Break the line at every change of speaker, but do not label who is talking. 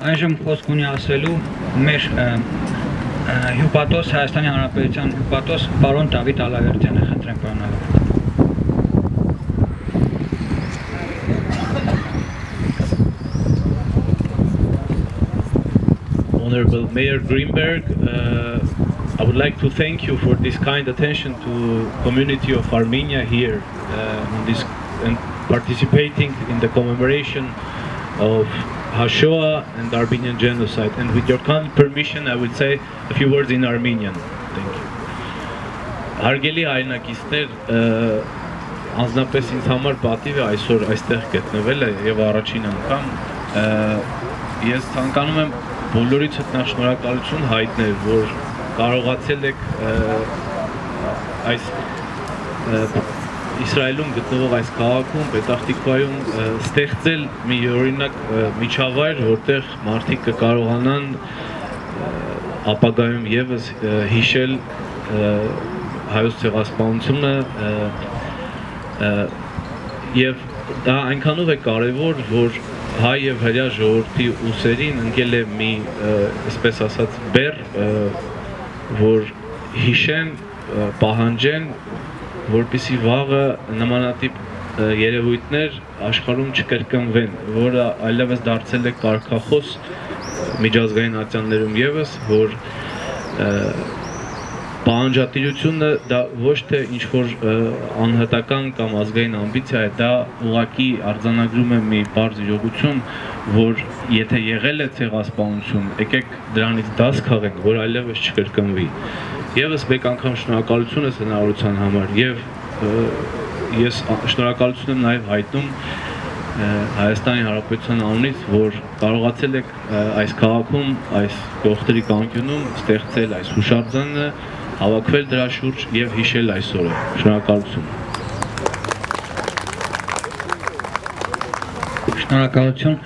այժմ խոսք ունի ասելու մեր հյուպատոս Հայաստանի Հանրապետության հյուպատոս պարոն Դավիթ Ալավերդյանը, խնդրեմ պարոն Ալավերդյան։
Honorable Mayor Greenberg, I would like to thank you for this kind attention to community of Armenia here on this and participating in the commemoration of Hashoah and Armenian genocide. And with your kind permission, I would say a few words in Armenian. Thank you. Հարգելի հայրենակիցներ, անձնապես ինձ համար պատիվ է այսօր այստեղ գտնվելը եւ առաջին անգամ ես ցանկանում եմ բոլորից նախ շնորհակալություն հայտնել, որ կարողացել եք այս Իսրայելում գտնվող այս քաղաքում, Պետախտիկվայում ստեղծել մի օրինակ միջավայր, որտեղ մարդիկ կկարողանան ապագայում եւս հիշել հայոց ցեղասպանությունը եւ դա այնքանով է կարեւոր, որ հայ եւ հրեա ժողովրդի ուսերին ընկել է մի, այսպես ասած, բեռ, որ հիշեն, պահանջեն, որպեսզի վաղը նմանատիպ երևույթներ աշխարհում չկրկնվեն, որը այլևս դարձել է կարգախոս միջազգային ատյաններում եւս, որ պահանջատիրությունը դա ոչ թե ինչ-որ անհատական կամ ազգային ամբիցիա է, դա ուղղակի արձանագրում է մի բարձ իրողություն, որ եթե եղել է ցեղասպանություն, եկեք դրանից դաս քաղենք, որ այլևս չկրկնվի։ Եվս մեկ անգամ շնորհակալություն ես հնարավորության համար եւ ես շնորհակալություն եմ նաեւ հայտնում Հայաստանի Հանրապետության անունից, որ կարողացել եք այս քաղաքում, այս գողտրի կանկյունում ստեղծել այս հուշարձանը, հավաքվել դրա շուրջ եւ հիշել այս օրը։ Շնորհակալություն։
Շնորհակալություն։